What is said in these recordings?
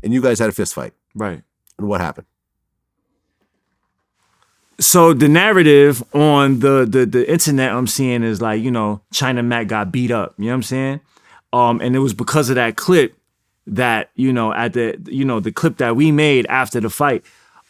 and you guys had a fist fight. Right. And what happened? So the narrative on the internet I'm seeing is like, you know, China Mac got beat up. You know what I'm saying? And it was because of that clip that, you know, at the clip that we made after the fight.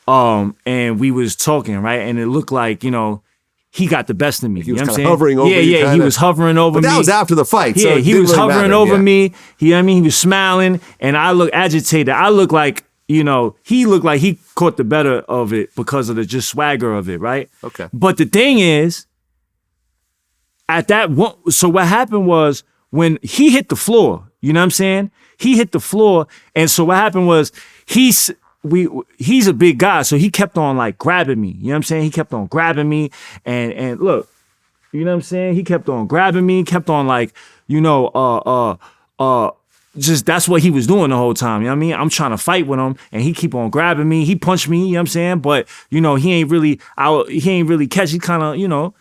And we was talking, right? And it looked like, you know, he got the best of me. He was you know what I'm saying? hovering over you. Yeah, he was hovering over me. But that was after the fight. Yeah, So he was hovering over me. You know what I mean? He was smiling, and I look agitated. I look like, you know, he looked like he caught the better of it because of the just swagger of it, right? Okay. But the thing is, at that one, so what happened was when he hit the floor, you know what I'm saying? He hit the floor, and so what happened was he's a big guy, so he kept on like grabbing me. You know what I'm saying? He kept on grabbing me, and look, you know what I'm saying? He kept on grabbing me, kept on like, you know, just that's what he was doing the whole time. You know what I mean? I'm trying to fight with him, and he keep on grabbing me. He punched me. You know what I'm saying? But you know, he ain't really catch. He kind of, you know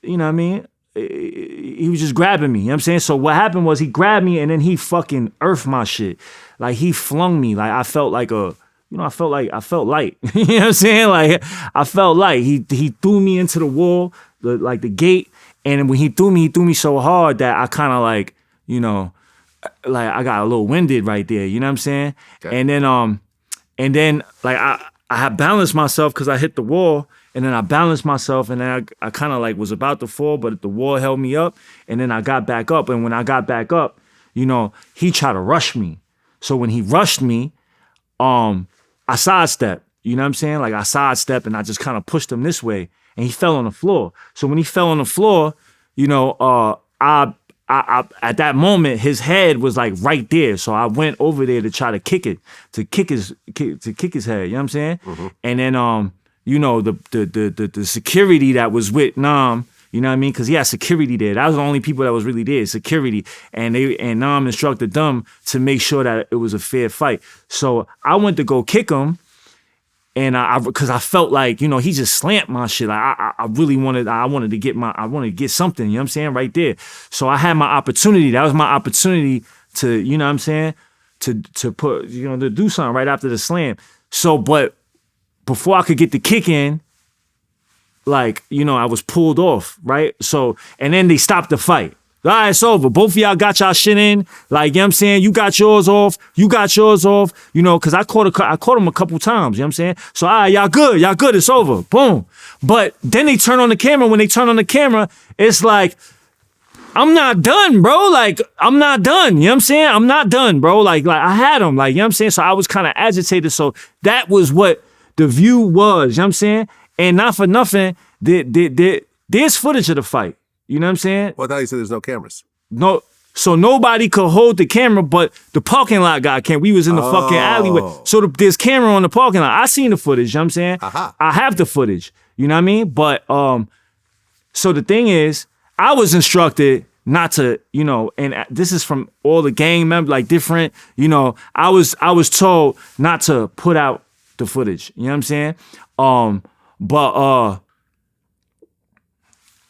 what I mean? He was just grabbing me. You know what I'm saying? So what happened was he grabbed me, and then he fucking earthed my shit. Like he flung me. Like I felt like a. You know, I felt light. You know what I'm saying? Like I felt light. He threw me into the wall, the gate, and when he threw me so hard that I kind of like, you know, like I got a little winded right there. You know what I'm saying? Okay. And then like I had balanced myself because I hit the wall, and then I balanced myself, and then I kind of like was about to fall, but the wall held me up, and then I got back up, and when I got back up, you know, he tried to rush me. So when he rushed me, I sidestepped, you know what I'm saying? Like I sidestepped and I just kind of pushed him this way, and he fell on the floor. So when he fell on the floor, you know, I at that moment his head was like right there. So I went over there to try to kick his head. You know what I'm saying? Mm-hmm. And then you know, the security that was with Nam. You know what I mean? Because he had security there. That was the only people that was really there, security. And Nam instructed them to make sure that it was a fair fight. So I went to go kick him, and because I felt like, you know, he just slammed my shit. Like I really wanted to get something, you know what I'm saying, right there. So I had my opportunity. That was my opportunity to, you know what I'm saying, to put, you know, to do something right after the slam. So, but before I could get the kick in, like, you know, I was pulled off, right? So, and then they stopped the fight. All right, it's over. Both of y'all got y'all shit in. Like, you know what I'm saying? You got yours off. You know, because I caught him a couple times, you know what I'm saying? So, all right, y'all good, it's over. Boom. But then they turn on the camera. When they turn on the camera, it's like, I'm not done, bro. Like, I'm not done. You know what I'm saying? I'm not done, bro. Like I had him. Like, you know what I'm saying? So I was kind of agitated. So that was what the view was, you know what I'm saying? And not for nothing, there's footage of the fight. You know what I'm saying? Well, I thought you said there's no cameras. No, so nobody could hold the camera, but the parking lot guy can. We was in the fucking alleyway. So there's camera on the parking lot. I seen the footage, you know what I'm saying? Uh-huh. I have the footage, you know what I mean? But, so the thing is, I was instructed not to, you know, and this is from all the gang members, like different, you know, I was told not to put out the footage, you know what I'm saying? But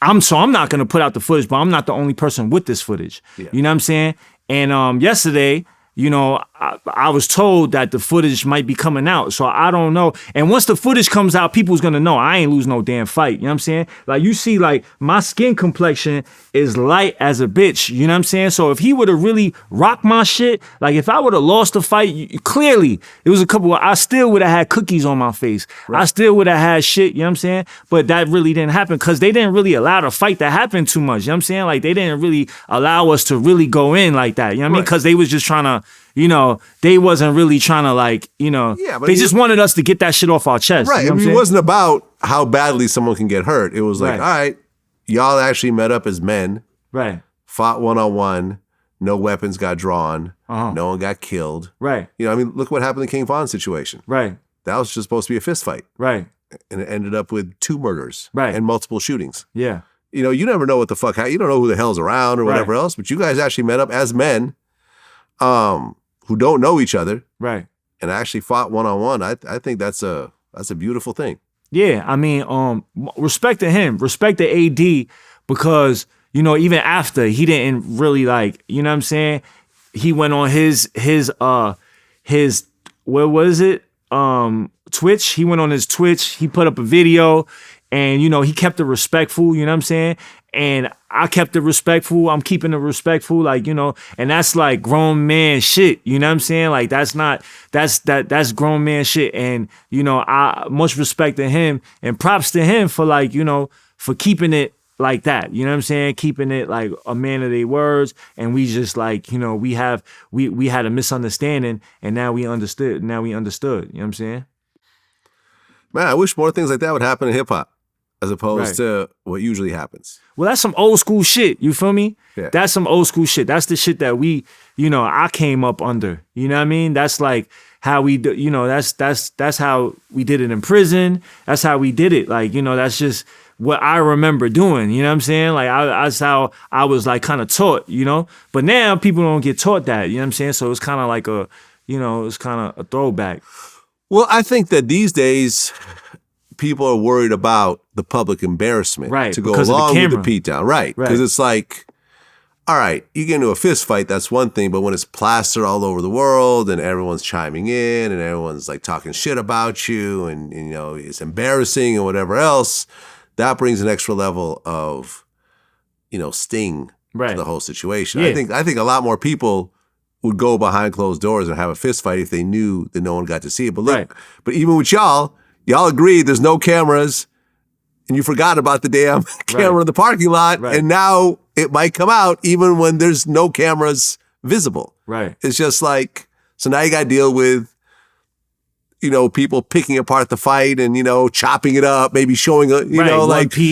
I'm not gonna put out the footage, but I'm not the only person with this footage. Yeah. You know what I'm saying? And yesterday, you know, I was told that the footage might be coming out, so I don't know. And once the footage comes out, people's gonna know I ain't lose no damn fight. You know what I'm saying? Like, you see, like, my skin complexion is light as a bitch. You know what I'm saying? So if he would have really rocked my shit, like if I would have lost the fight, clearly it was a couple. I still would have had cookies on my face. Right. I still would have had shit. You know what I'm saying? But that really didn't happen because they didn't really allow the fight to happen too much. You know what I'm saying? Like, they didn't really allow us to really go in like that. You know what I mean? Because they was just trying to, you know, they wasn't really trying to, like, you know, they just wanted us to get that shit off our chest. Right. You know I mean, it wasn't about how badly someone can get hurt. It was like, all right, y'all actually met up as men. Right. Fought one-on-one. No weapons got drawn. Uh-huh. No one got killed. Right. You know, I mean, look what happened in the King Von situation. Right. That was just supposed to be a fist fight. Right. And it ended up with 2 murders. Right. And multiple shootings. Yeah. You know, you never know what the fuck, you don't know who the hell's around or whatever else, but you guys actually met up as men who don't know each other. Right. And actually fought one-on-one. I think that's a beautiful thing. Yeah, I mean, respect to him, respect to AD, because, you know, even after, he didn't really, like, you know what I'm saying? He went on his where was it? Twitch. He went on his Twitch. He put up a video, and he kept it respectful. You know what I'm saying? And I kept it respectful. I'm keeping it respectful, like, and that's like grown man shit. You know what I'm saying? Like that's grown man shit. And, I much respect to him and props to him for like, for keeping it like that. You know what I'm saying? Keeping it like a man of their words. And we just like, we had a misunderstanding and now we understood. You know what I'm saying? Man, I wish more things like that would happen in hip hop as opposed to what usually happens. Well, that's some old school shit. You feel me? Yeah. That's some old school shit. That's the shit that we, I came up under. You know what I mean? That's like how we do, that's how we did it in prison. That's how we did it. Like, that's just what I remember doing. You know what I'm saying? Like that's how I was like kind of taught, But now people don't get taught that, you know what I'm saying? So it's kind of like it's kind of a throwback. Well, I think that these days people are worried about the public embarrassment to go along with the beatdown. Right. Because it's like, all right, you get into a fist fight, that's one thing, but when it's plastered all over the world and everyone's chiming in and everyone's like talking shit about you and it's embarrassing and whatever else, that brings an extra level of, sting to the whole situation. Yeah. I think a lot more people would go behind closed doors and have a fist fight if they knew that no one got to see it. But look, but even with y'all agreed there's no cameras and you forgot about the damn camera in the parking lot. Right. And now it might come out even when there's no cameras visible. Right. It's just like, so now you got to deal with, people picking apart the fight and, chopping it up, maybe showing,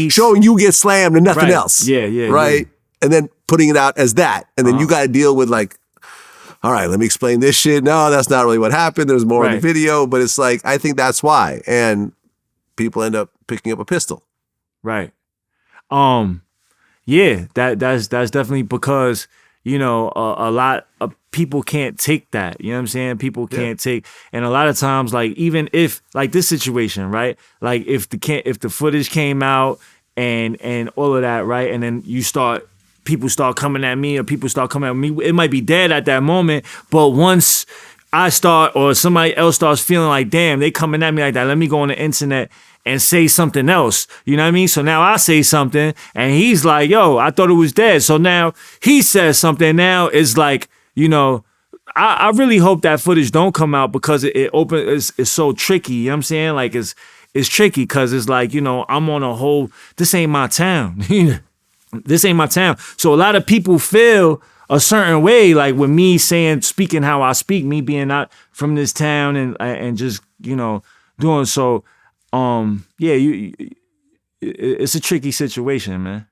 showing you get slammed and nothing else. Yeah. Right. Yeah. And then putting it out as that. And then you got to deal with like, all right, let me explain this shit. No, that's not really what happened. There's more in the video, but it's like, I think that's why. And people end up picking up a pistol. Right. Yeah, that's definitely because, a lot of people can't take that. You know what I'm saying? People can't take, and a lot of times, like, even if, like this situation, right? Like if the footage came out and all of that, right? And then people start coming at me or people start coming at me. It might be dead at that moment, but once I start or somebody else starts feeling like, damn, they coming at me like that, let me go on the internet and say something else. You know what I mean? So now I say something and he's like, yo, I thought it was dead. So now he says something. Now it's like, I really hope that footage don't come out because it's so tricky. You know what I'm saying? Like it's tricky because it's like, I'm on a whole, this ain't my town. This ain't my town. So a lot of people feel a certain way, like with me speaking how I speak, me being not from this town and just, doing so. Yeah, it's a tricky situation, man.